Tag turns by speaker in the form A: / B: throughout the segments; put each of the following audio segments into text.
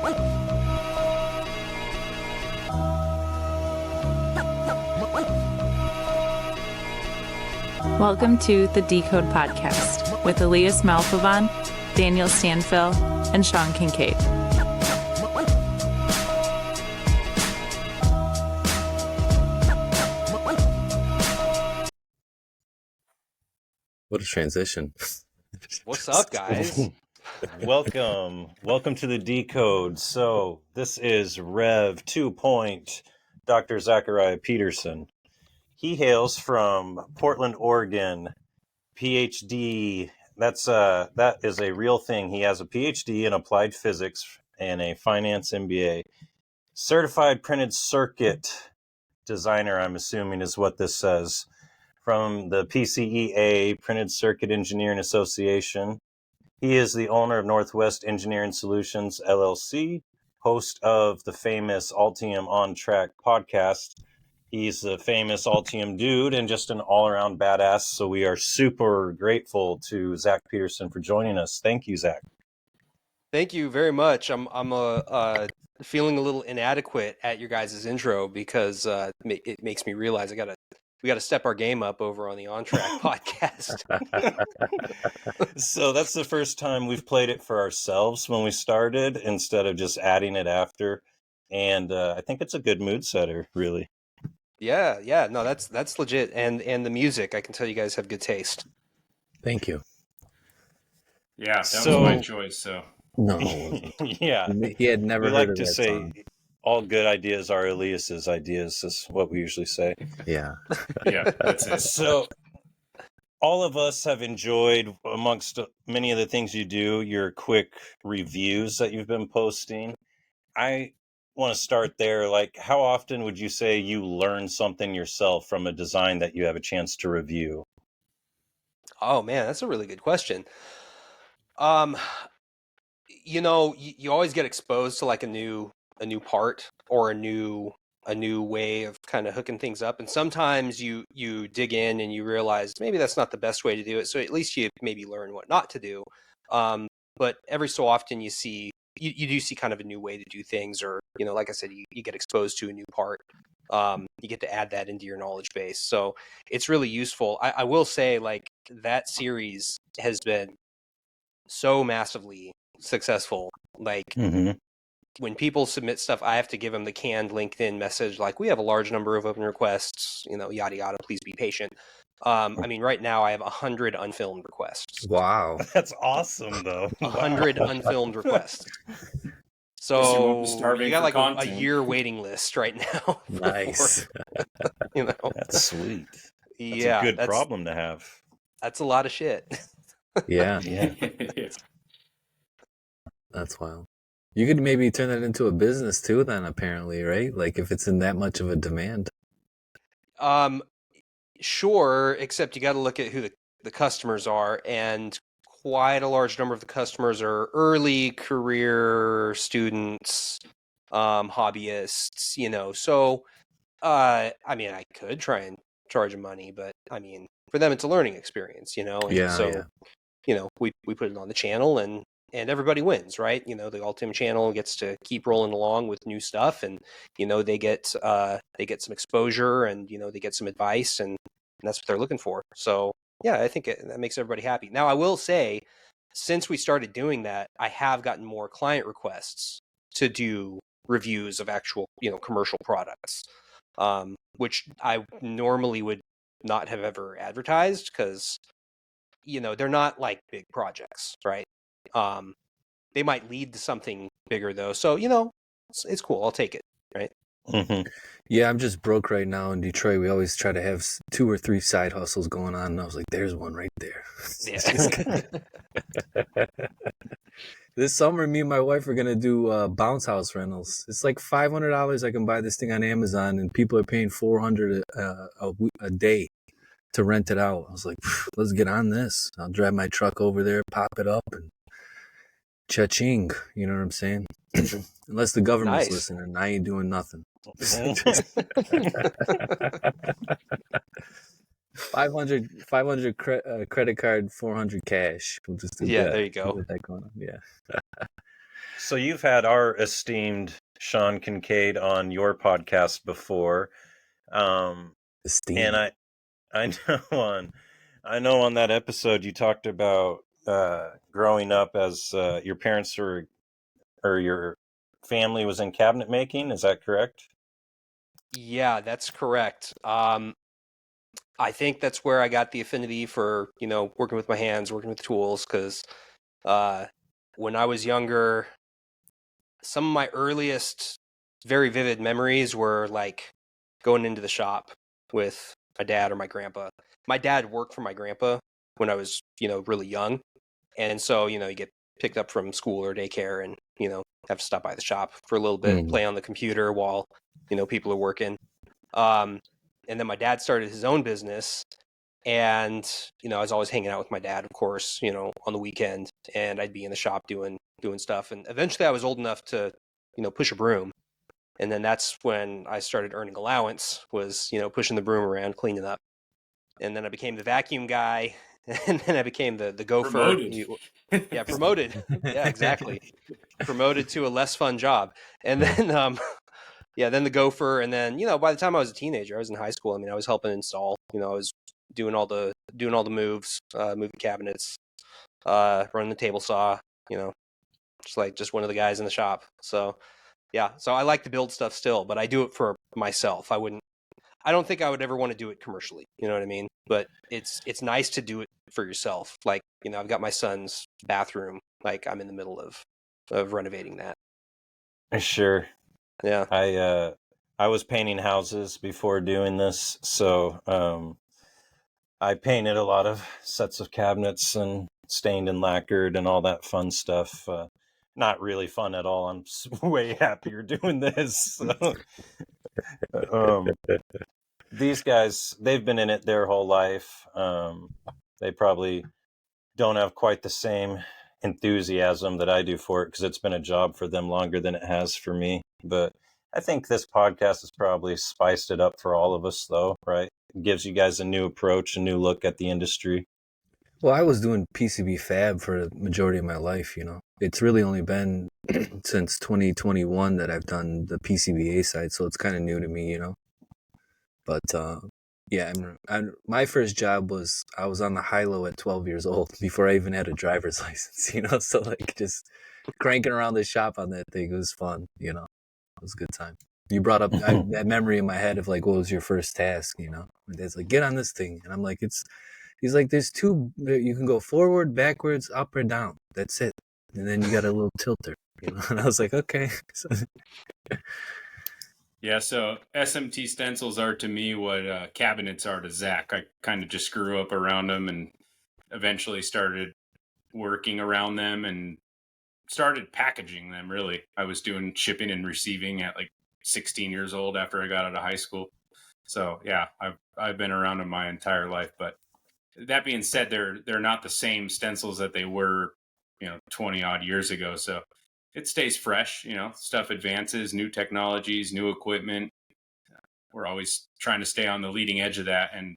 A: Welcome to the Decode Podcast with Elias Malfovan, Daniel Stanfill, and Sean Kincaid.
B: What a transition.
C: What's up, guys?
D: Welcome to the Decode. So this is Rev 2. Dr. Zachariah Peterson. He hails from Portland, Oregon. PhD. That is a real thing. He has a PhD in applied physics and a finance MBA. Certified printed circuit designer, I'm assuming is what this says, from the PCEA, Printed Circuit Engineering Association. He is the owner of Northwest Engineering Solutions, LLC, host of the famous Altium On Track podcast. He's the famous Altium dude and just an all-around badass. So we are super grateful to Zach Peterson for joining us. Thank you, Zach.
C: Thank you very much. I'm feeling a little inadequate at your guys' intro because it makes me realize we got to step our game up over on the On Track podcast.
D: So that's the first time we've played it for ourselves when we started instead of just adding it after. And I think it's a good mood setter, really.
C: Yeah. No, that's legit. And the music, I can tell you guys have good taste.
B: Thank you.
E: Yeah, that was my choice. So
B: no,
D: yeah,
B: he had never heard of that song.
D: All good ideas are Elias's ideas, is what we usually say.
B: Yeah.
E: Yeah, that's it.
D: So all of us have enjoyed, amongst many of the things you do, your quick reviews that you've been posting. I want to start there. Like, how often would you say you learn something yourself from a design that you have a chance to review?
C: Oh man, that's a really good question. You always get exposed to like a new part or a new way of kind of hooking things up, and sometimes you dig in and you realize maybe that's not the best way to do it, so at least you maybe learn what not to do. But every so often you do see kind of a new way to do things, or like I said, you get exposed to a new part. You get to add that into your knowledge base, so it's really useful. I will say, like, that series has been so massively successful. Like, when people submit stuff, I have to give them the canned LinkedIn message, like, we have a large number of open requests, yada yada, please be patient. I mean, right now I have 100 unfilmed requests.
B: Wow,
D: that's awesome, though.
C: 100 unfilmed requests. So you got like a year waiting list right now.
B: Nice.
D: That's sweet. That's
C: a
D: good problem to have.
C: That's a lot of shit.
B: Yeah. That's wild. You could maybe turn that into a business too then, apparently, right? Like, if it's in that much of a demand.
C: Sure, except you got to look at who the customers are, and quite a large number of the customers are early career students, hobbyists, so I mean, I could try and charge them money, but I mean, for them it's a learning experience, and we put it on the channel, and everybody wins, right? The Altium channel gets to keep rolling along with new stuff, and they get some exposure, and they get some advice, and that's what they're looking for. So yeah, I think that makes everybody happy. Now, I will say, since we started doing that, I have gotten more client requests to do reviews of actual commercial products, which I normally would not have ever advertised, because they're not like big projects, right? They might lead to something bigger, though. So, it's cool. I'll take it, right?
D: Mm-hmm.
B: Yeah, I'm just broke right now in Detroit. We always try to have 2 or 3 side hustles going on. And I was like, there's one right there.
C: Yeah.
B: This summer, me and my wife are going to do bounce house rentals. It's like $500. I can buy this thing on Amazon, and people are paying $400 a day to rent it out. I was like, let's get on this. I'll drive my truck over there, pop it up, and cha-ching. You know what I'm saying? Unless the government's listening, I ain't doing nothing. 500 credit card, 400 cash. We'll just do that.
C: There you go.
B: With that going on. Yeah.
D: So you've had our esteemed Sean Kincaid on your podcast before, and
B: Esteemed.
D: I know on that episode you talked about growing up as your parents were or your family was in cabinet making. Is that correct?
C: Yeah, that's correct. I think that's where I got the affinity for, working with my hands, working with tools, because when I was younger, some of my earliest very vivid memories were like going into the shop with my dad or my grandpa. My dad worked for my grandpa when I was, really young. And so, you get picked up from school or daycare and, have to stop by the shop for a little bit, play on the computer while, people are working. Um, and then my dad started his own business. And, I was always hanging out with my dad, of course, on the weekend. And I'd be in the shop doing stuff. And eventually I was old enough to, push a broom. And then that's when I started earning allowance, was, pushing the broom around, cleaning up. And then I became the vacuum guy. And then I became the gopher.
E: Promoted.
C: Yeah, promoted. Yeah, exactly. Promoted to a less fun job. And
B: Yeah.
C: then then the gopher. And then, by the time I was a teenager, I was in high school. I mean, I was helping install, I was doing all the moves, moving cabinets, running the table saw, just one of the guys in the shop. So yeah, so I like to build stuff still, but I do it for myself. I don't think I would ever want to do it commercially. You know what I mean? But it's nice to do it for yourself. Like, I've got my son's bathroom. Like, I'm in the middle of renovating that.
D: Sure.
C: Yeah.
D: I was painting houses before doing this, so I painted a lot of sets of cabinets and stained and lacquered and all that fun stuff. Not really fun at all. I'm way happier doing this. So, um, these guys, they've been in it their whole life. They probably don't have quite the same enthusiasm that I do for it because it's been a job for them longer than it has for me. But I think this podcast has probably spiced it up for all of us, though, right? It gives you guys a new approach, a new look at the industry.
B: Well, I was doing PCB fab for the majority of my life, It's really only been since 2021 that I've done the PCBA side, so it's kind of new to me, But yeah, my first job was I was on the high-low at 12 years old before I even had a driver's license, So like just cranking around the shop on that thing, it was fun, It was a good time. You brought up that memory in my head of like, what was your first task, My dad's like, get on this thing. And I'm like, he's like, there's two, you can go forward, backwards, up or down. That's it. And then you got a little tilter, And I was like, okay.
E: Yeah, so SMT stencils are to me what cabinets are to Zach. I kind of just grew up around them and eventually started working around them and started packaging them, really. I was doing shipping and receiving at like 16 years old after I got out of high school. So yeah, I've been around them my entire life. But that being said, they're not the same stencils that they were, 20 odd years ago. So it stays fresh, stuff advances, new technologies, new equipment. We're always trying to stay on the leading edge of that. And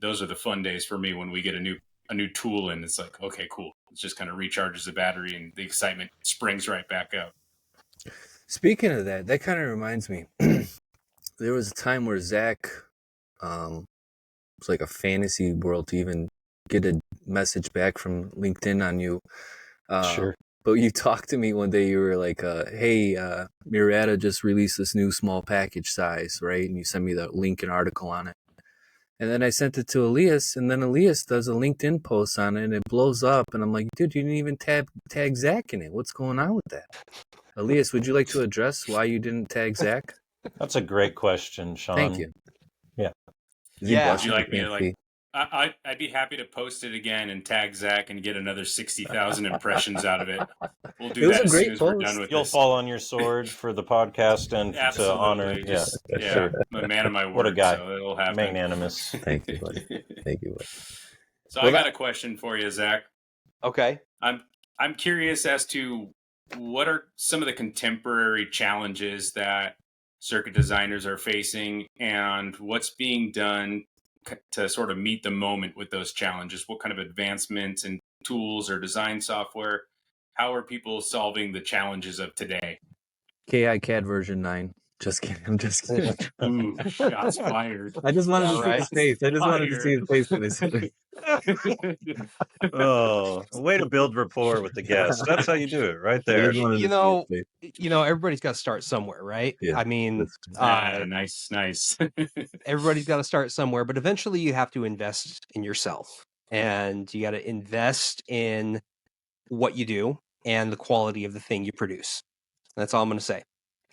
E: those are the fun days for me when we get a new tool and it's like, okay, cool. It just kind of recharges the battery and the excitement springs right back up.
B: Speaking of that kind of reminds me, there was a time where Zach, it's like a fantasy world to even get a message back from LinkedIn on you.
D: Sure.
B: But you talked to me one day, you were like, hey, Murata just released this new small package size, right? And you sent me the link and article on it. And then I sent it to Elias, and then Elias does a LinkedIn post on it, and it blows up. And I'm like, dude, you didn't even tag Zach in it. What's going on with that? Elias, would you like to address why you didn't tag Zach?
D: That's a great question, Sean.
B: Thank you.
D: Yeah.
C: Yeah.
E: Would you like me to like? I'd be happy to post it again and tag Zach and get another 60,000 impressions out of it. We'll do that as soon as we're done with this.
D: You'll fall on your sword for the podcast and
E: Absolutely.
D: to honor.
E: Sure. I'm a man of my word.
D: What a guy.
E: So it'll happen.
D: Magnanimous.
B: Thank you, buddy. Thank you, buddy.
E: So I got a question for you, Zach.
C: Okay.
E: I'm curious as to what are some of the contemporary challenges that circuit designers are facing and what's being done to sort of meet the moment with those challenges. What kind of advancements in tools or design software how are people solving the challenges of today?
B: KI CAD version 9. Just kidding. I'm just kidding.
E: Ooh, shots fired.
B: I just wanted to see
C: Right.
B: his face. I just wanted to see his face when he said it.
D: Oh, way to build rapport with the guest. That's how you do it, right
B: I
D: there.
B: just wanted to see his face.
C: Everybody's got to start somewhere, right?
B: Yeah,
C: I mean,
E: Nice.
C: everybody's got to start somewhere, but eventually you have to invest in yourself, and you got to invest in what you do and the quality of the thing you produce. That's all I'm going to say.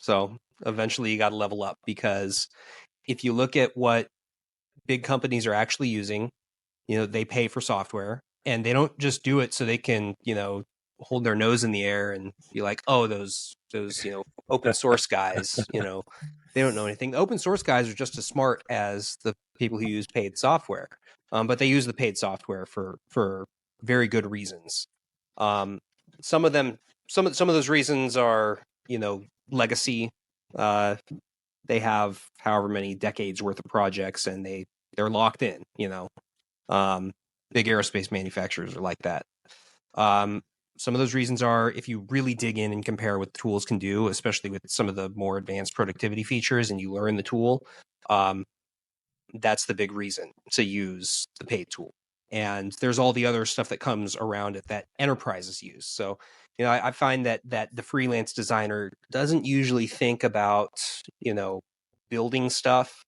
C: So eventually you got to level up, because if you look at what big companies are actually using, they pay for software, and they don't just do it so they can, hold their nose in the air and be like, oh, those open source guys, they don't know anything. The open source guys are just as smart as the people who use paid software, but they use the paid software for very good reasons. Some of those reasons are, legacy. They have however many decades worth of projects, and they're locked in. Big aerospace manufacturers are like that. Some of those reasons are, if you really dig in and compare what the tools can do, especially with some of the more advanced productivity features, and you learn the tool, that's the big reason to use the paid tool. And there's all the other stuff that comes around it that enterprises use. So, I find that the freelance designer doesn't usually think about, building stuff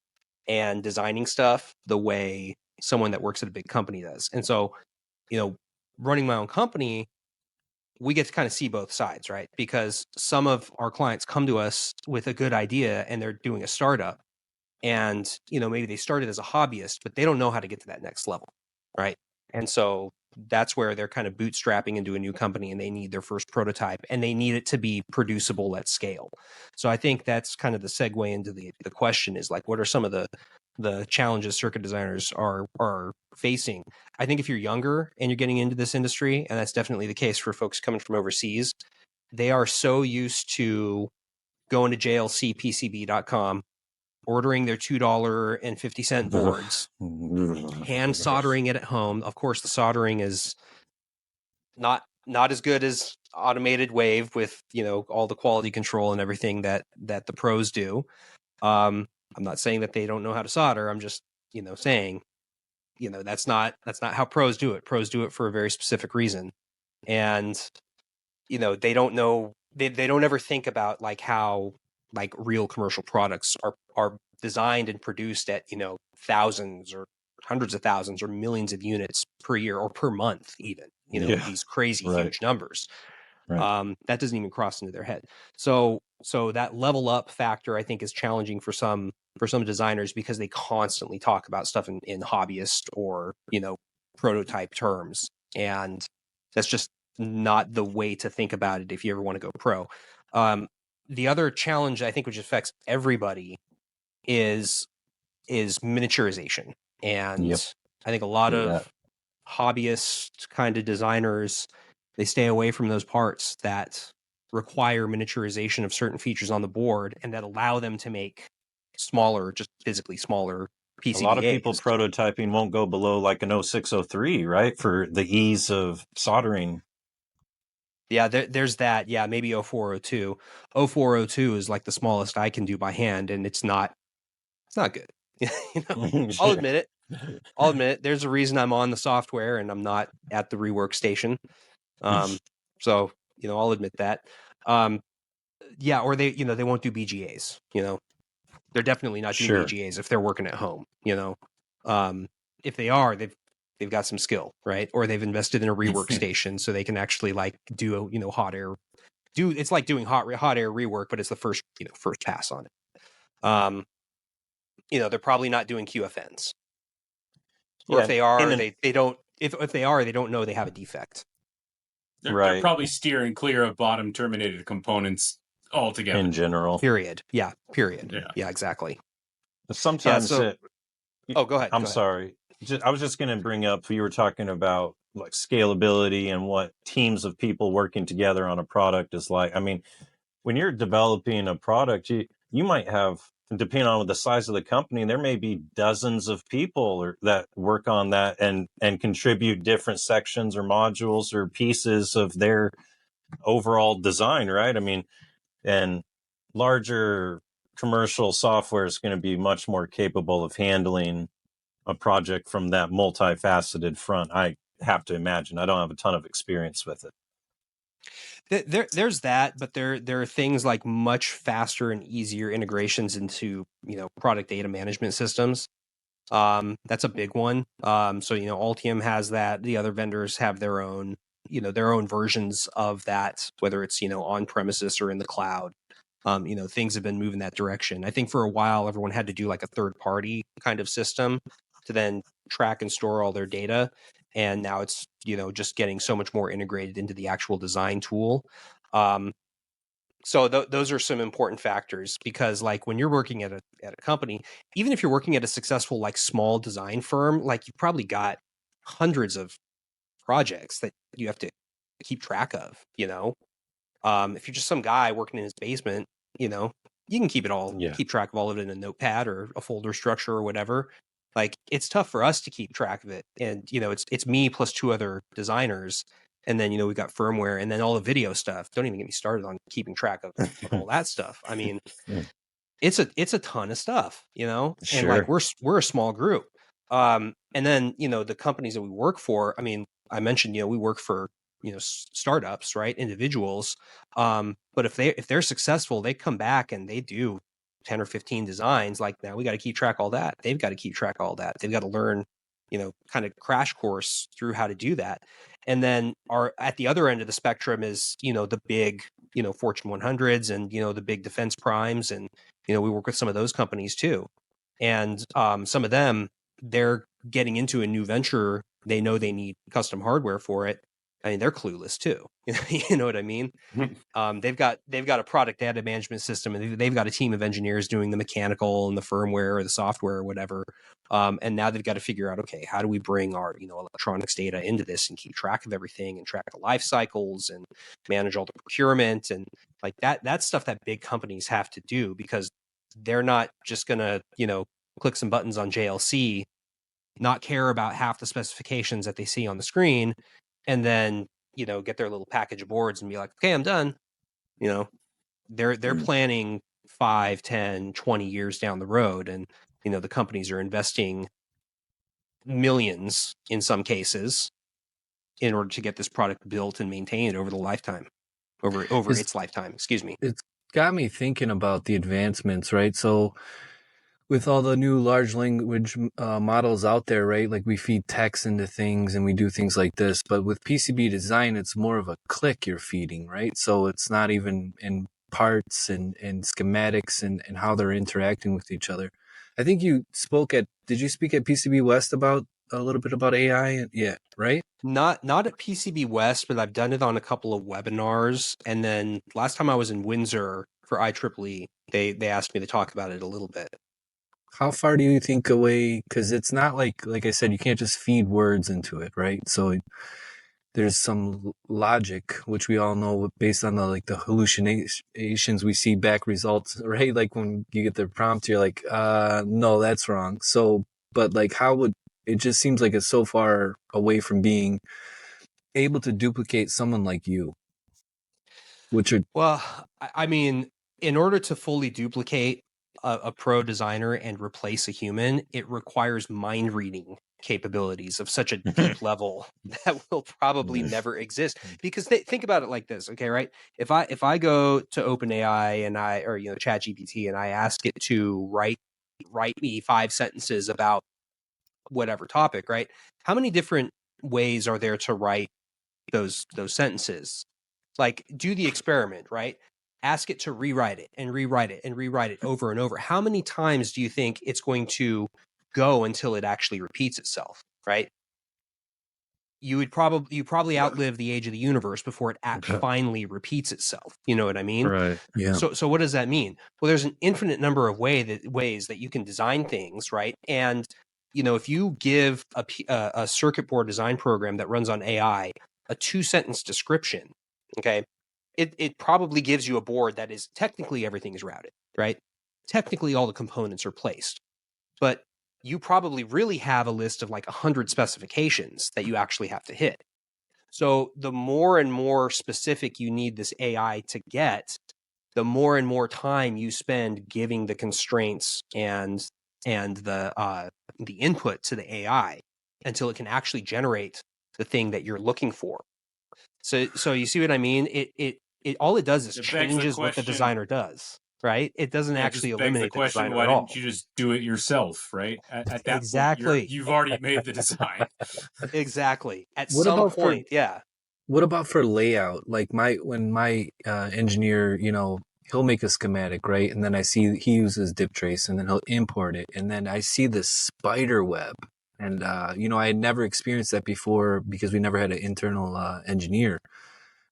C: and designing stuff the way someone that works at a big company does. And so, running my own company, we get to kind of see both sides, right? Because some of our clients come to us with a good idea and they're doing a startup, and, maybe they started as a hobbyist, but they don't know how to get to that next level, right? And so that's where they're kind of bootstrapping into a new company, and they need their first prototype, and they need it to be producible at scale. So I think that's kind of the segue into the question is, like, what are some of the challenges circuit designers are facing? I think if you're younger and you're getting into this industry, and that's definitely the case for folks coming from overseas, they are so used to going to jlcpcb.com, ordering their $2.50 boards, hand soldering it at home. Of course, the soldering is not as good as automated wave with, all the quality control and everything that the pros do. I'm not saying that they don't know how to solder. I'm just, saying, that's not how pros do it. Pros do it for a very specific reason. And, they don't know, they don't ever think about, like, how, like, real commercial products are designed and produced at, thousands or hundreds of thousands or millions of units per year or per month, even, these crazy huge numbers. Right. That doesn't even cross into their head. So that level up factor, I think, is challenging for some designers, because they constantly talk about stuff in hobbyist or, prototype terms. And that's just not the way to think about it if you ever want to go pro. The other challenge, I think, which affects everybody, is miniaturization. And I think a lot of hobbyist kind of designers, they stay away from those parts that require miniaturization of certain features on the board and that allow them to make smaller, just physically smaller PCBAs.
D: A lot of people prototyping won't go below like an 0603, right? For the ease of soldering.
C: Yeah, there's that. Yeah, maybe 0402. 0402 is like the smallest I can do by hand, and it's not good. I'll admit it. There's a reason I'm on the software and I'm not at the rework station. So, I'll admit that. Yeah, or they won't do BGAs, They're definitely not doing BGAs if they're working at home, If they are, they've got some skill, right? Or they've invested in a rework station so they can actually, like, do a, hot air. It's like doing hot air rework, but it's the first pass on it. They're probably not doing QFNs. Or if they are, they don't. If they are, they don't know they have a defect.
E: They're probably steering clear of bottom terminated components altogether.
D: In general.
C: Period. Yeah. Yeah, exactly.
D: Sometimes
C: go ahead.
D: I'm sorry. I was just going to bring up, you were talking about, like, scalability and what teams of people working together on a product is like. I mean, when you're developing a product, you might have, depending on the size of the company, there may be dozens of people that work on that and contribute different sections or modules or pieces of their overall design, right? I mean, and larger commercial software is going to be much more capable of handling a project from that multifaceted front. I have to imagine. I don't have a ton of experience with it.
C: There's that, but there are things like much faster and easier integrations into, product data management systems. That's a big one. So, Altium has that. The other vendors have their own, their own versions of that, whether it's, on premises or in the cloud. Things have been moving that direction. I think for a while, everyone had to do like a third party kind of system to then track and store all their data. And now it's, just getting so much more integrated into the actual design tool. So those are some important factors, because like when you're working at a company, even if you're working at a successful like small design firm, like you probably got hundreds of projects that you have to keep track of. If you're just some guy working in his basement, you can keep track of all of it in a notepad or a folder structure or whatever. Like it's tough for us to keep track of it, and it's me plus two other designers. And then, we've got firmware, and then all the video stuff. Don't even get me started on keeping track of all that stuff. I mean, it's a ton of stuff, and like
D: Sure.
C: we're a small group. And then, the companies that we work for, I mean, I mentioned, we work for, startups, right? Individuals. But if they're successful, they come back and they do 10 or 15 designs. Like, now we got to keep track of all that. They've got to keep track of all that. They've got to learn, kind of crash course through how to do that. And then at the other end of the spectrum is, the big, Fortune 100s and, the big defense primes. And, we work with some of those companies too. And some of them, they're getting into a new venture. They know they need custom hardware for it. I mean, they're clueless too. You know what I mean? They've got a product data management system, and they've got a team of engineers doing the mechanical and the firmware or the software or whatever. And now they've got to figure out, okay, how do we bring our electronics data into this and keep track of everything and track the life cycles and manage all the procurement and like that. That's stuff that big companies have to do, because they're not just gonna click some buttons on JLC, not care about half the specifications that they see on the screen, and then get their little package of boards and be like, okay, I'm done. They're planning 5, 10, 20 years down the road, and the companies are investing millions in some cases in order to get this product built and maintained over the lifetime, over its lifetime. Excuse me.
B: It's got me thinking about the advancements, right? So with all the new large language models out there, right? Like we feed text into things and we do things like this. But with PCB design, it's more of a click you're feeding, right? So it's not even in parts and schematics and how they're interacting with each other. I think did you speak at PCB West about a little bit about AI? Yeah, right?
C: Not at PCB West, but I've done it on a couple of webinars. And then last time I was in Windsor for IEEE, they asked me to talk about it a little bit.
B: How far do you think away? Because it's not like I said, you can't just feed words into it, right? So there's some logic, which we all know based on the hallucinations we see back results, right? Like when you get the prompt, you're like, no, that's wrong. So, but like, it just seems like it's so far away from being able to duplicate someone like you,
C: Well, I mean, in order to fully duplicate a pro designer and replace a human, it requires mind reading capabilities of such a deep level that will probably never exist. Because think about it like this, okay, right? If I go to OpenAI and ChatGPT and I ask it to write me 5 sentences about whatever topic, right? How many different ways are there to write those sentences? Like, do the experiment, right? Ask it to rewrite it and rewrite it and rewrite it over and over. How many times do you think it's going to go until it actually repeats itself, right? You probably outlive the age of the universe before it finally repeats itself. You know what I mean?
B: right? Yeah.
C: So what does that mean? Well, there's an infinite number of ways that you can design things, right? And if you give a circuit board design program that runs on AI a 2-sentence description, okay, it probably gives you a board that is technically everything is routed, right? Technically all the components are placed, but you probably really have a list of like 100 specifications that you actually have to hit. So the more and more specific you need this AI to get, the more and more time you spend giving the constraints and the input to the AI until it can actually generate the thing that you're looking for. So you see what I mean? It all it does is
E: It begs the
C: changes what the
E: question.
C: designer does, right? It doesn't
E: Yeah, it
C: actually
E: just begs the
C: eliminate the
E: question:
C: designer
E: why
C: at
E: didn't
C: all.
E: you just do it yourself? Right at that point,
C: Exactly.
E: you've already made the design.
C: Exactly. At
B: What
C: some
B: about for
C: point, yeah.
B: what about for layout? Like when my engineer, he'll make a schematic, right? And then I see he uses dip trace, and then he'll import it, and then I see this spider web, and I had never experienced that before because we never had an internal engineer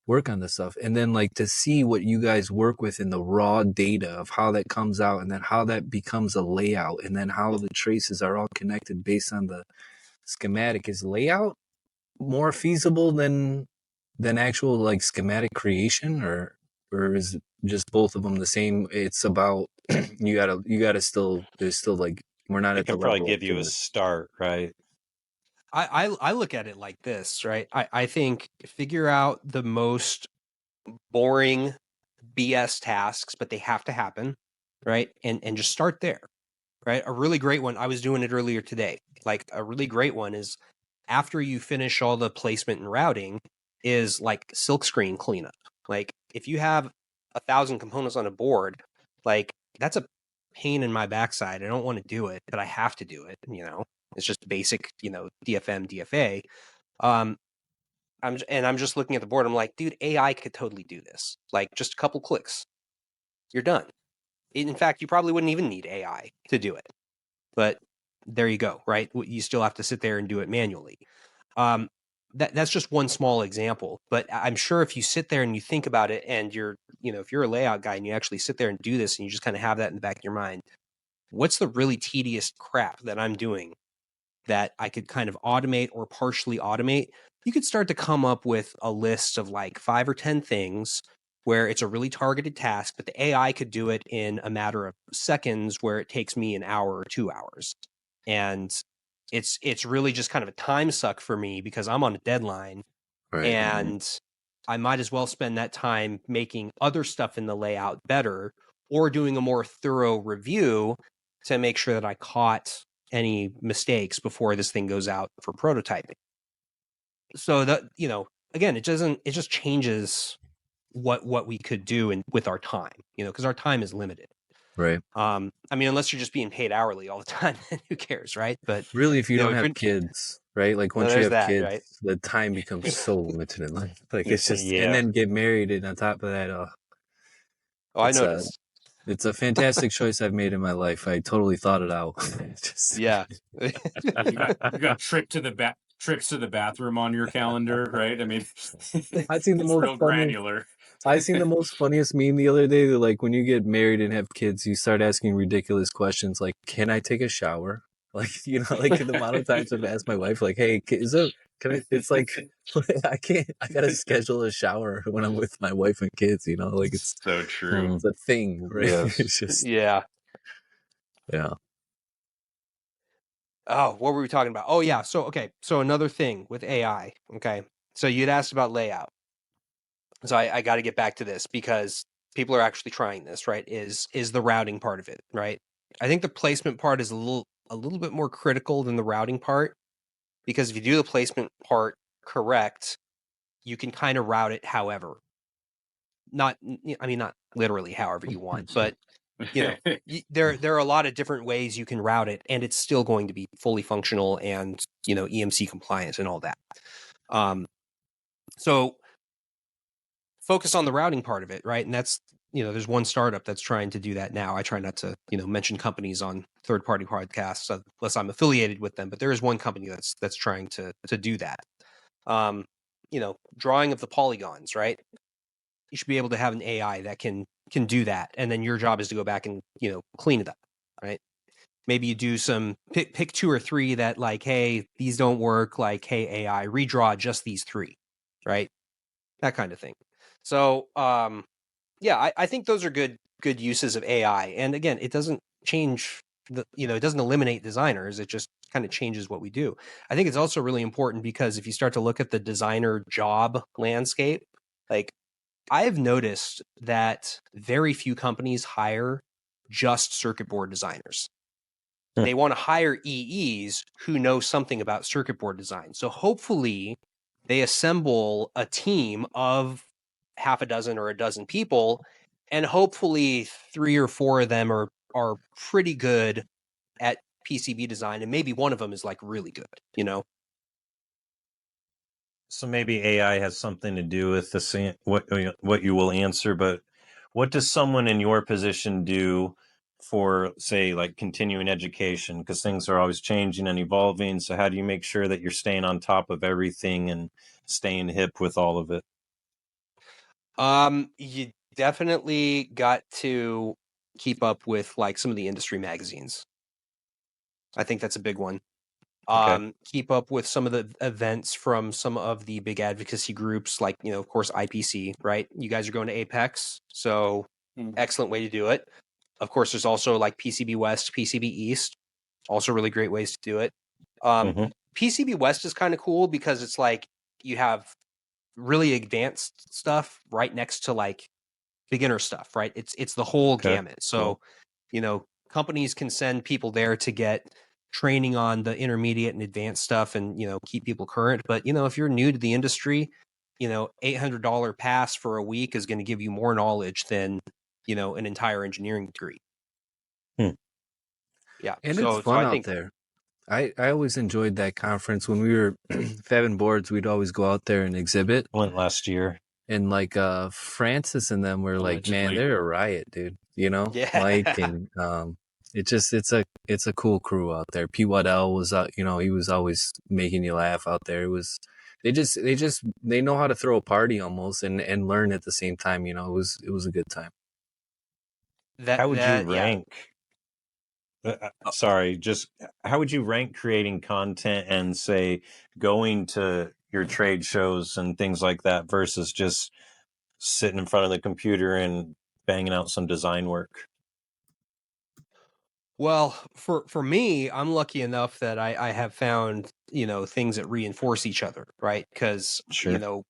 B: work on this stuff. And then like to see what you guys work with in the raw data of how that comes out, and then how that becomes a layout, and then how the traces are all connected based on the schematic. Is layout more feasible than actual like schematic creation, or is it just both of them the same? It's about you gotta still, there's still like, we're not
D: It
B: at the
D: can probably
B: level of
D: give you a start, right?
C: I look at it like this, right? I think figure out the most boring BS tasks, but they have to happen, right? And just start there, right? A really great one, I was doing it earlier today. Like a really great one is after you finish all the placement and routing is like silkscreen cleanup. Like if you have 1,000 components on a board, like that's a pain in my backside. I don't want to do it, but I have to do it, It's just basic, DFM, DFA. Um, I'm just looking at the board. I'm like, dude, AI could totally do this. Like just a couple clicks, you're done. In fact, you probably wouldn't even need AI to do it. But there you go, right? You still have to sit there and do it manually. That's just one small example, but I'm sure if you sit there and you think about it, and if you're a layout guy and you actually sit there and do this, and you just kind of have that in the back of your mind, what's the really tedious crap that I'm doing that I could kind of automate or partially automate? You could start to come up with a list of like 5 or 10 things where it's a really targeted task, but the AI could do it in a matter of seconds where it takes me an hour or 2 hours. And it's really just kind of a time suck for me because I'm on a deadline,
B: right.
C: and I might as well spend that time making other stuff in the layout better, or doing a more thorough review to make sure that I caught any mistakes before this thing goes out for prototyping. So that, again, it just changes what we could do with our time, because our time is limited.
B: Right.
C: I mean, unless you're just being paid hourly all the time, then who cares, right? But
B: Really, if you don't
C: if
B: have kids, right? Like
C: well,
B: once you
C: there's
B: have
C: that,
B: kids,
C: right?
B: the time becomes so limited in life. Like it's just, and
D: Yeah.
B: then get married, and on top of that,
C: Oh, I
B: it's a
C: noticed.
B: it's a fantastic choice I've made in my life. I totally thought it out. Just
C: Yeah.
E: You got trips to the bathroom on your calendar, right? I mean,
B: I seen the
E: it's
B: most
E: real
B: funny.
E: granular.
B: I seen the most funniest meme the other day. That like when you get married and have kids, you start asking ridiculous questions like, "Can I take a shower?" Like like the amount of times I've asked my wife, like, "Hey, is it? Can I?" It's like I can't. I gotta schedule a shower when I'm with my wife and kids. Like
E: So true.
B: it's a thing, right?
D: Yes.
B: It's just
C: Yeah.
B: yeah.
C: Oh, what were we talking about? Oh, yeah. So, okay. So another thing with AI. Okay. So you'd asked about layout. So I got to get back to this because people are actually trying this, right? Is the routing part of it, right? I think the placement part is a little bit more critical than the routing part, because if you do the placement part correct, you can kind of route it however. Not literally however you want, but there are a lot of different ways you can route it, and it's still going to be fully functional and EMC compliant and all that. So focus on the routing part of it, right? And that's there's one startup that's trying to do that now. I try not to mention companies on third party podcasts unless I'm affiliated with them, but there is one company that's trying to do that. Drawing of the polygons, right? You should be able to have an AI that can do that, and then your job is to go back and clean it up, right? Maybe you do some pick 2 or 3 that like, hey, these don't work. Like, hey, AI, redraw just these 3, right? That kind of thing. So, yeah, I think those are good uses of AI. And again, it doesn't change it doesn't eliminate designers. It just kind of changes what we do. I think it's also really important because if you start to look at the designer job landscape, like I've noticed that very few companies hire just circuit board designers. They want to hire EEs who know something about circuit board design. So hopefully they assemble a team of half a dozen or a dozen people, and hopefully 3 or 4 of them are pretty good at PCB design, and maybe one of them is like really good, you know?
D: So maybe AI has something to do with what you will answer, but what does someone in your position do for, say, like continuing education? Because things are always changing and evolving. So how do you make sure that you're staying on top of everything and staying hip with all of it?
C: You definitely got to keep up with like some of the industry magazines. I think that's a big one.
D: Okay.
C: Keep up with some of the events from some of the big advocacy groups, like, of course, IPC, right? You guys are going to Apex, so excellent way to do it. Of course, there's also like PCB West, PCB East, also really great ways to do it. PCB West is kind of cool because it's like you have really advanced stuff right next to like beginner stuff, right? It's the whole gamut. So, companies can send people there to get training on the intermediate and advanced stuff and, keep people current. But, if you're new to the industry, $800 pass for a week is going to give you more knowledge than, an entire engineering degree. Yeah.
B: And
C: so,
B: it's fun
C: I
B: out
C: think
B: there. I always enjoyed that conference when we were fabbing boards. We'd always go out there and exhibit.
D: Went last year.
B: And like Francis and them were like, man, they're a riot, dude.
C: Yeah.
B: Mike and it's a cool crew out there. P. Waddell was out, he was always making you laugh out there. It was they know how to throw a party almost and learn at the same time. It was a good time.
D: How would you
C: yeah.
D: rank? Sorry, just how would you rank creating content and say going to your trade shows and things like that versus just sitting in front of the computer and banging out some design work?
C: Well, for me, I'm lucky enough that I have found, things that reinforce each other, right? Because,
D: Sure.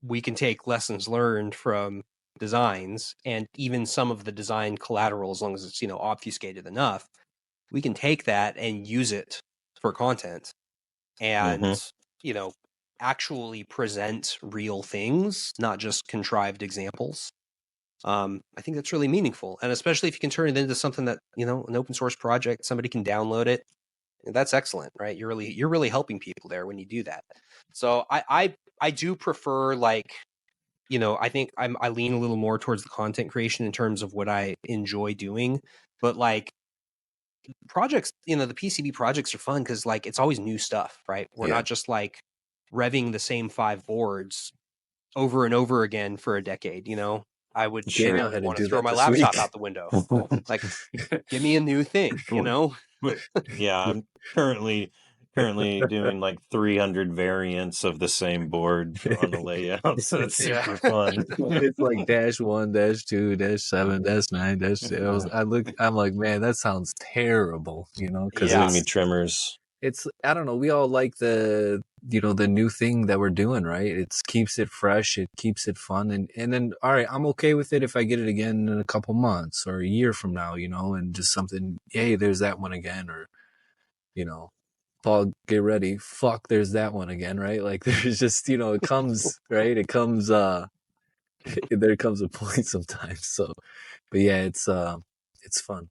C: We can take lessons learned from designs and even some of the design collateral, as long as it's, obfuscated enough, we can take that and use it for content and, you know, actually present real things, not just contrived examples. I think that's really meaningful. And especially if you can turn it into something that, an open source project, somebody can download it. That's excellent, right? You're really helping people there when you do that. So I do prefer like, I think I lean a little more towards the content creation in terms of what I enjoy doing. But like projects, the PCB projects are fun because like it's always new stuff, right? We're not just like revving the same 5 boards over and over again for a decade, I would
B: Daniel had to
C: want to
B: do
C: throw
B: that
C: my
B: this
C: laptop
B: week.
C: out the window. Like, give me a new thing,
D: Yeah, I'm currently doing like 300 variants of the same board on the layout, so it's super fun.
B: It's like -1, -2, -7, -9, -10. I'm like, man, that sounds terrible, because
C: Yeah.
D: Enemy trimmers.
B: it's I don't know, we all like the new thing that we're doing, right? It keeps it fresh, it keeps it fun, and then all right, I'm okay with it if I get it again in a couple months or a year from now, and just something, hey, there's that one again, or Paul, get ready, fuck, there's that one again, right? Like there's just, it comes, right? It comes there comes a point sometimes. So, but yeah, it's fun.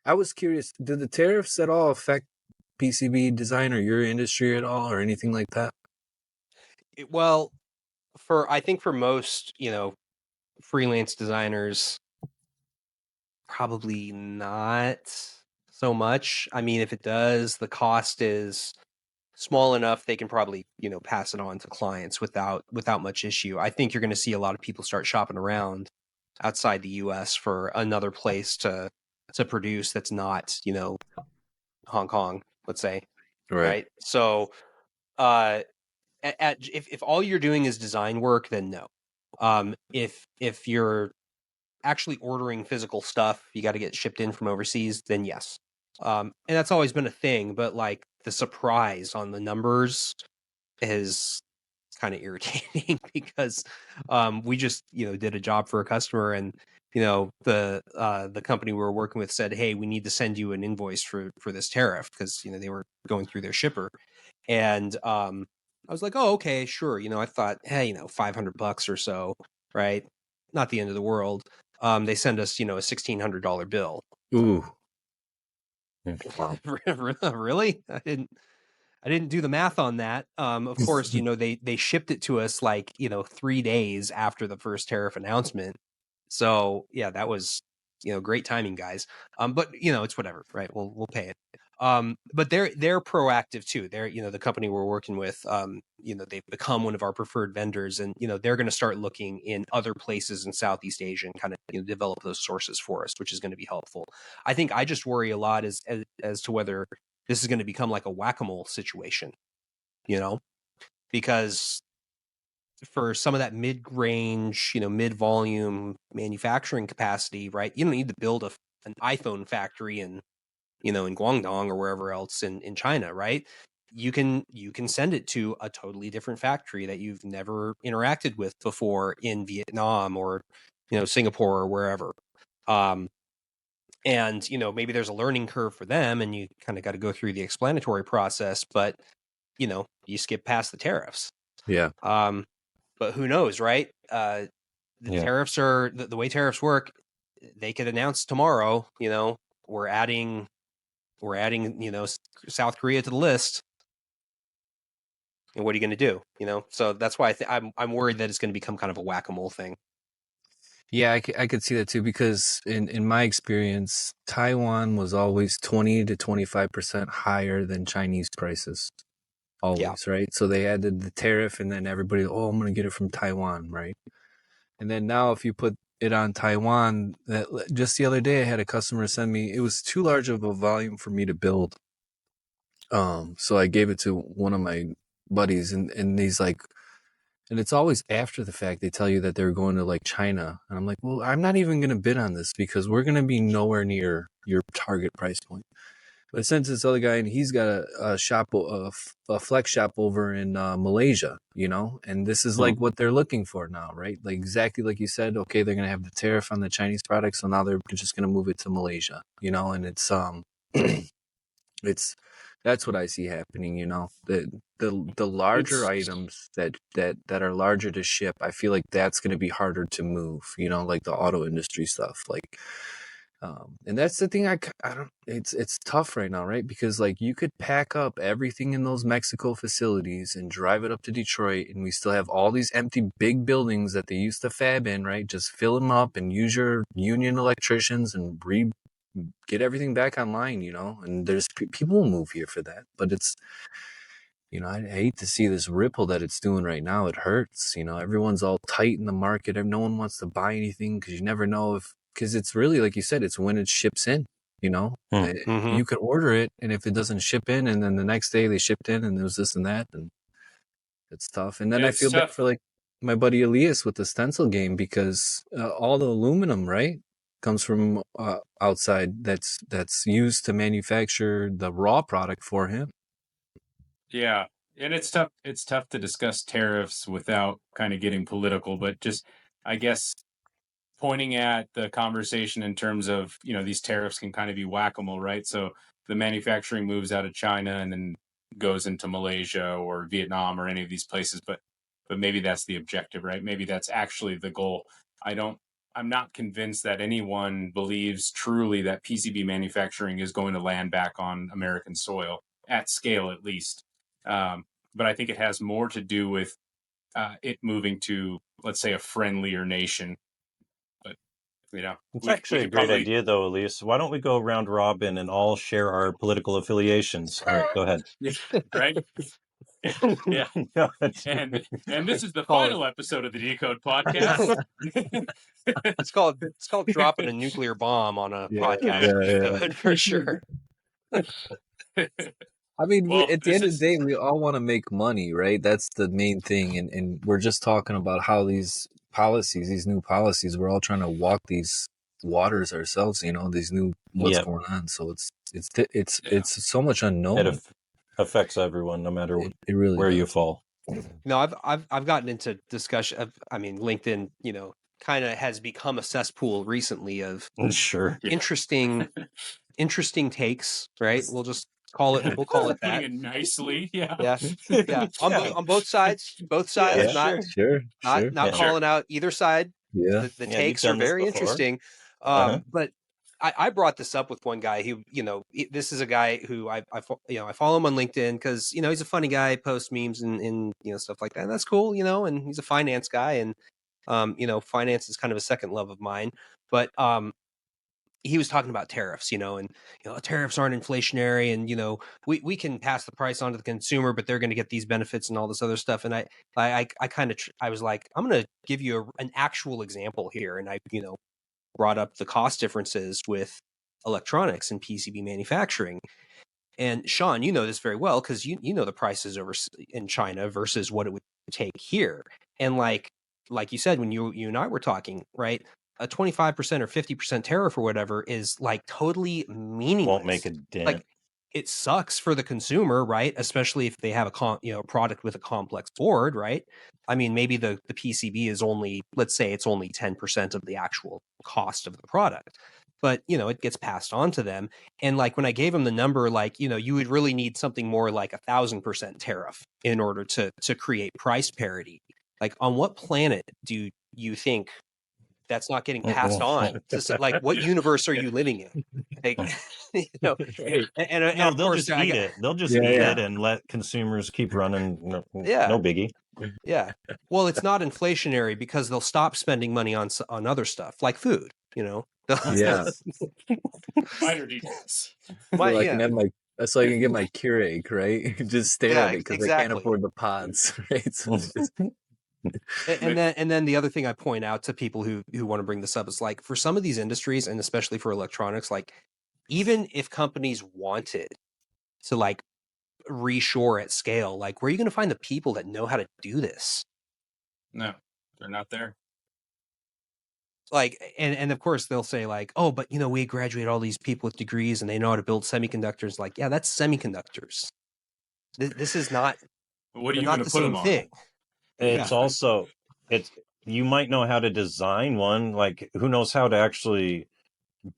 B: I was curious, did the tariffs at all affect PCB design or your industry at all or anything like that?
C: Well, I think for most, freelance designers, probably not so much. I mean, if it does, the cost is small enough they can probably, pass it on to clients without much issue. I think you're going to see a lot of people start shopping around outside the US for another place to produce that's not, Hong Kong, let's say. Right? So, if all you're doing is design work, then no. If you're actually ordering physical stuff, you got to get shipped in from overseas, then yes. And that's always been a thing, but like the surprise on the numbers is kind of irritating because we just did a job for a customer, and the company we were working with said, hey, we need to send you an invoice for this tariff, because they were going through their shipper. And I was like, oh, okay, sure. I thought, hey, $500 or so, right? Not the end of the world. They send us a $1,600 bill.
B: Ooh.
D: Wow.
C: Really? I didn't do the math on that. Of course, they shipped it to us like 3 days after the first tariff announcement. So yeah, that was great timing, guys. But it's whatever, right? We'll pay it. But they're proactive too. They're the company we're working with. They've become one of our preferred vendors, and they're going to start looking in other places in Southeast Asia and kind of develop those sources for us, which is going to be helpful. I think I just worry a lot as to whether this is going to become like a whack-a-mole situation, because for some of that mid-range, mid-volume manufacturing capacity, right? You don't need to build an iPhone factory in Guangdong or wherever else in China, right? You can send it to a totally different factory that you've never interacted with before in Vietnam or Singapore or wherever. And maybe there's a learning curve for them, and you kind of got to go through the explanatory process, but you skip past the tariffs.
B: Yeah.
C: But who knows, right? Tariffs are the way tariffs work. They could announce tomorrow, we're adding South Korea to the list. And what are you going to do? So that's why I'm worried that it's going to become kind of a whack-a-mole thing.
B: Yeah, I could see that too, because in my experience, Taiwan was always 20 to 25% higher than Chinese prices. Always, right? So they added the tariff, and then everybody, I'm going to get it from Taiwan, right? And then now if you put it on Taiwan, just the other day I had a customer send me, it was too large of a volume for me to build. So I gave it to one of my buddies, and he's like, and it's always after the fact they tell you that they're going to like China. And I'm like, well, I'm not even going to bid on this because we're going to be nowhere near your target price point. But since this other guy, and he's got a shop, a flex shop over in Malaysia, and this is like what they're looking for now, right? Like exactly like you said, okay, they're going to have the tariff on the Chinese products. So now they're just going to move it to Malaysia, and it's, that's what I see happening, the larger items that are larger to ship. I feel like that's going to be harder to move, like the auto industry stuff, like, and that's the thing. I don't, it's tough right now, right? Because like you could pack up everything in those Mexico facilities and drive it up to Detroit, and we still have all these empty big buildings that they used to fab in, right? Just fill them up and use your union electricians and get everything back online, and there's people will move here for that. But it's, I hate to see this ripple that it's doing right now. It hurts, everyone's all tight in the market. No one wants to buy anything because you never know because it's really, like you said, it's when it ships in, you could order it, and if it doesn't ship in, and then the next day they shipped in and there was this and that, and it's tough. And then I feel bad for like my buddy Elias with the stencil game, because all the aluminum, right, comes from outside that's used to manufacture the raw product for him.
E: Yeah, and it's tough to discuss tariffs without kind of getting political, but just, I guess, pointing at the conversation in terms of, these tariffs can kind of be whack-a-mole, right? So the manufacturing moves out of China and then goes into Malaysia or Vietnam or any of these places, but maybe that's the objective, right? Maybe that's actually the goal. I'm not convinced that anyone believes truly that PCB manufacturing is going to land back on American soil, at scale at least. But I think it has more to do with it moving to, let's say, a friendlier nation. But,
D: it's actually a great idea, though, Elias. Why don't we go round robin and all share our political affiliations? All right, go ahead.
E: Right? Yeah. And this is the final episode of the Decode podcast.
C: It's called dropping a nuclear bomb on a podcast. Yeah. For sure.
B: I mean, at the end of the day, we all want to make money, right? That's the main thing. And we're just talking about how these new policies, we're all trying to walk these waters ourselves, these new what's
D: Yep.
B: going on. So it's so much unknown.
D: It affects everyone, no matter
B: It really
D: where
B: does.
D: you fall.
C: I've gotten into discussion of, LinkedIn, kind of has become a cesspool recently of
D: Sure.
C: interesting takes, right? We'll call it that.
E: Putting it nicely, yeah.
C: Yeah. On both sides,
D: Yeah,
C: not
B: sure.
C: calling out either side.
B: Yeah.
C: The
D: Yeah,
C: takes
D: you've
C: are
D: done this
C: very
D: before.
C: interesting. But I brought this up with one guy who, this is a guy who I follow him on LinkedIn because, he's a funny guy, posts memes and stuff like that. And that's cool, and he's a finance guy, and finance is kind of a second love of mine. But he was talking about tariffs, and tariffs aren't inflationary, and we can pass the price on to the consumer, but they're going to get these benefits and all this other stuff. And I kind of I was like, I'm going to give you an actual example here, and I brought up the cost differences with electronics and PCB manufacturing. And Sean, you know this very well because you know the prices over in China versus what it would take here. And like you said, when you and I were talking, right? A 25% or 50% tariff or whatever is like totally meaningless.
D: Won't make a dent.
C: Like, it sucks for the consumer, right? Especially if they have a product with a complex board, right? I mean, maybe the PCB is only, let's say it's only 10% of the actual cost of the product, but it gets passed on to them. And like when I gave them the number, like, you would really need something more like 1,000% tariff in order to create price parity. Like, on what planet do you think that's not getting passed on to, like, what universe are you living in? Like,
D: No,
C: of
D: they'll
C: course
D: just eat it. They'll just eat it and let consumers keep running. No biggie.
C: Yeah. Well, it's not inflationary because they'll stop spending money on other stuff like food,
B: Yeah.
E: Minor details.
B: So I can get my Keurig, right? Just stare at it because I can't afford the pods, right? So it's just...
C: and then the other thing I point out to people who want to bring this up is, like, for some of these industries, and especially for electronics, like, even if companies wanted to, like, reshore at scale, like, where are you going to find the people that know how to do this?
E: No, they're not there.
C: Like, and of course they'll say, like, oh, but we graduate all these people with degrees and they know how to build semiconductors. Like, yeah, that's semiconductors. This is not.
E: What are you going to put them on?
C: Thing.
D: It's also you might know how to design one. Like, who knows how to actually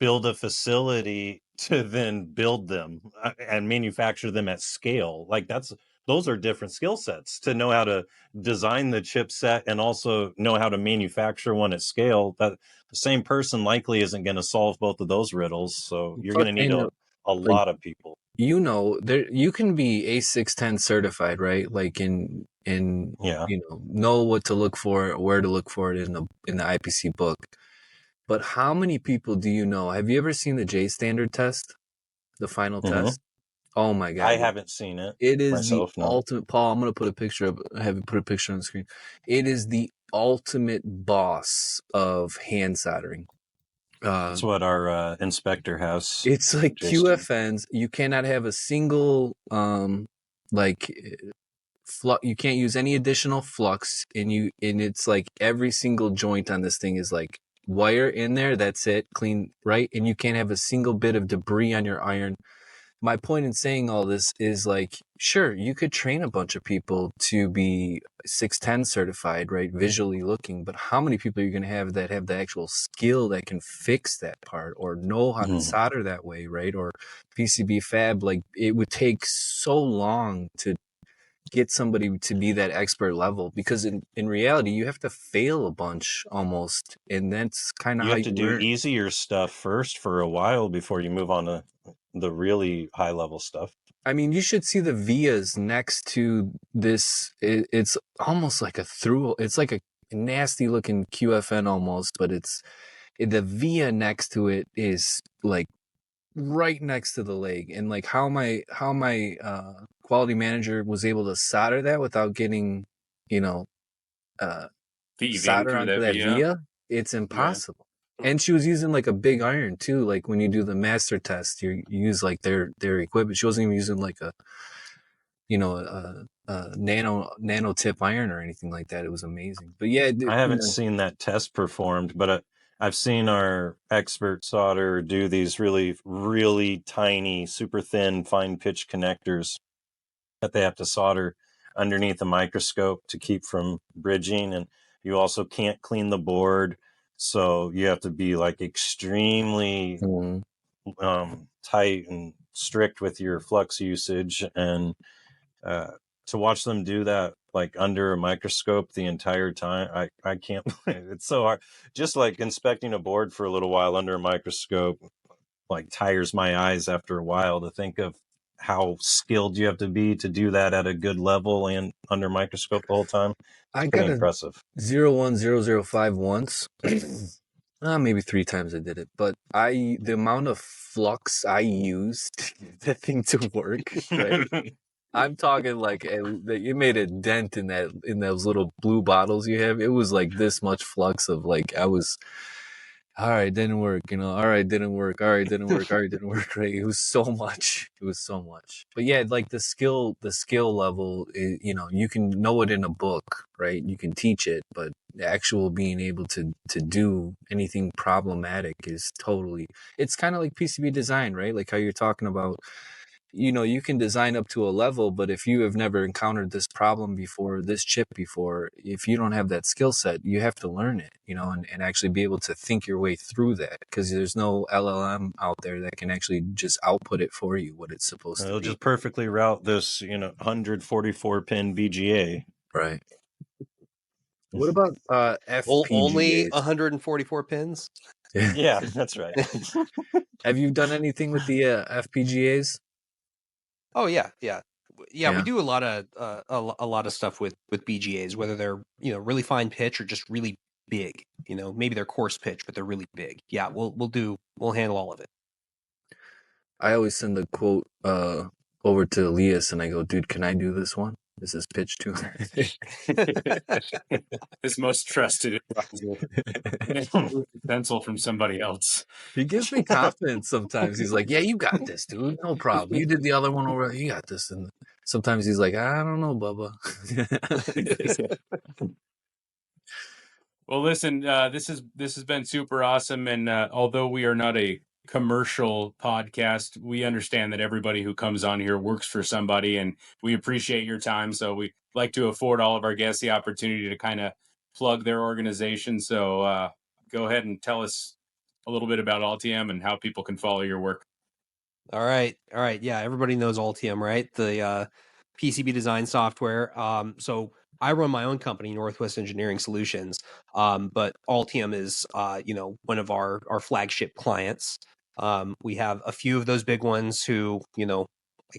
D: build a facility to then build them and manufacture them at scale. Like, those are different skill sets, to know how to design the chipset and also know how to manufacture one at scale. That the same person likely isn't going to solve both of those riddles. So you're going to need a lot of people.
B: There you can be A610 certified, right? Like know what to look for, where to look for it in the IPC book. But how many people do you know? Have you ever seen the J standard test? The final test? Oh my God.
D: I haven't seen it.
B: It is the ultimate. Paul, I'm going to put a picture up, have you put a picture on the screen. It is the ultimate boss of hand soldering.
D: That's what our inspector has.
B: It's like QFNs. You cannot have a single flux. You can't use any additional flux, and it's like every single joint on this thing is like wire in there. That's it, clean, right? And you can't have a single bit of debris on your iron. My point in saying all this is, like, sure, you could train a bunch of people to be 610 certified, right? Visually looking, but how many people are you going to have that have the actual skill that can fix that part or know how to solder that way, right? Or PCB fab, like, it would take so long to get somebody to be that expert level, because in reality you have to fail a bunch almost, and that's kind of how you
D: have to do easier stuff first for a while before you move on to the really high level stuff.
B: I mean, you should see the vias next to this. It's almost like it's like a nasty looking QFN almost, but the via next to it is like right next to the leg. And like how my quality manager was able to solder that without getting, solder onto that via, it's impossible. Yeah. And she was using like a big iron too. Like when you do the master test, you use like their equipment. She wasn't even using like a nano tip iron or anything like that. It was amazing. But yeah,
D: I haven't seen that test performed, but I've seen our expert solder do these really, really tiny, super thin, fine pitch connectors that they have to solder underneath a microscope to keep from bridging. And you also can't clean the board. So you have to be like extremely tight and strict with your flux usage. And to watch them do that like under a microscope the entire time, I can't. It's so hard. Just like inspecting a board for a little while under a microscope like tires my eyes after a while to think of how skilled you have to be to do that at a good level and under microscope the whole time.
B: I
D: Pretty
B: got a
D: impressive.
B: 01005 once. Maybe 3 times I did it, but the amount of flux I used to get that thing to work, right? I'm talking like it made a dent in those little blue bottles you have. It was like this much flux of like all right, didn't work, all right, didn't work, all right, didn't work, all right, didn't work, right? It was so much. But yeah, like the skill level, you can know it in a book, right? You can teach it, but the actual being able to do anything problematic is it's kind of like PCB design, right? Like how you're talking about, you can design up to a level, but if you have never encountered this problem before, this chip before, if you don't have that skill set, you have to learn it, and actually be able to think your way through that, because there's no LLM out there that can actually just output it for you what it's supposed to
D: It'll
B: be.
D: just perfectly route this, 144 pin VGA.
B: Right. What about FPGAs?
C: Only 144 pins?
D: Yeah, that's right.
B: Have you done anything with the FPGAs?
C: Oh yeah. We do a lot of stuff with BGAs, whether they're really fine pitch or just really big. Maybe they're coarse pitch, but they're really big. Yeah, we'll handle all of it.
B: I always send a quote over to Elias, and I go, dude, can I do this one? This is pitch 200.
E: His most trusted advisor. Pencil from somebody else.
B: He gives me confidence sometimes. He's like, yeah, you got this, dude. No problem. You did the other one over there. You got this. And sometimes he's like, I don't know, Bubba.
E: Well, listen, this has been super awesome. And although we are not a commercial podcast, we understand that everybody who comes on here works for somebody, and we appreciate your time. So we like to afford all of our guests the opportunity to kind of plug their organization. So go ahead and tell us a little bit about Altium and how people can follow your work.
C: All right. Yeah, everybody knows Altium, right? The PCB design software. So I run my own company, Northwest Engineering Solutions, but Altium is one of our flagship clients. We have a few of those big ones who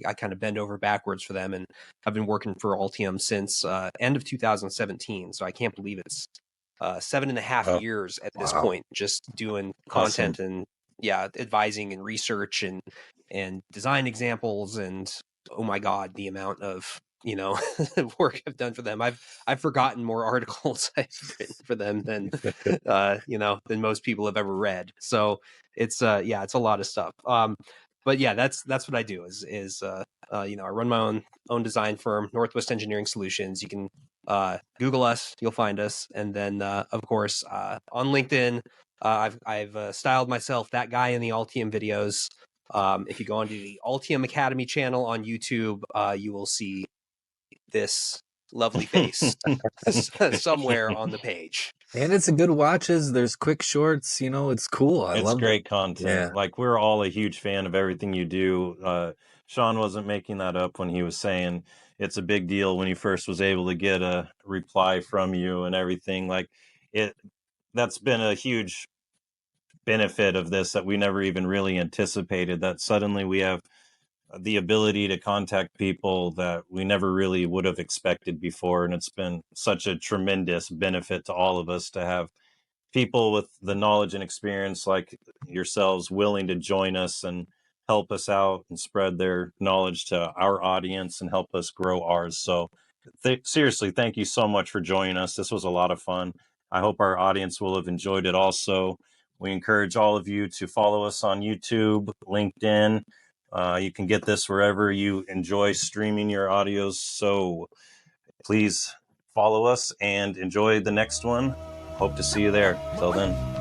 C: I kind of bend over backwards for them, and I've been working for Altium since end of 2017. So I can't believe it's 7.5 years at this point, just doing content and advising and research and design examples, and oh my god, the amount of work I've done for them. I've forgotten more articles I've written for them than than most people have ever read. So it's it's a lot of stuff. But yeah, that's what I do is I run my own design firm, Northwest Engineering Solutions. You can Google us, you'll find us, and then of course on LinkedIn, I've styled myself that guy in the Altium videos. If you go onto the Altium Academy channel on YouTube, you will see this lovely face somewhere on the page.
B: And it's a good watches. There's quick shorts. It's cool.
D: It's
B: love
D: great
B: it.
D: content.
B: Yeah.
D: Like, we're all a huge fan of everything you do. Sean wasn't making that up when he was saying it's a big deal when he first was able to get a reply from you and everything. Like, that's been a huge benefit of this that we never even really anticipated, that suddenly we have the ability to contact people that we never really would have expected before. And it's been such a tremendous benefit to all of us to have people with the knowledge and experience like yourselves willing to join us and help us out and spread their knowledge to our audience and help us grow ours. So seriously, thank you so much for joining us. This was a lot of fun. I hope our audience will have enjoyed it also. We encourage all of you to follow us on YouTube, LinkedIn. You can get this wherever you enjoy streaming your audios. So please follow us and enjoy the next one. Hope to see you there. Till then.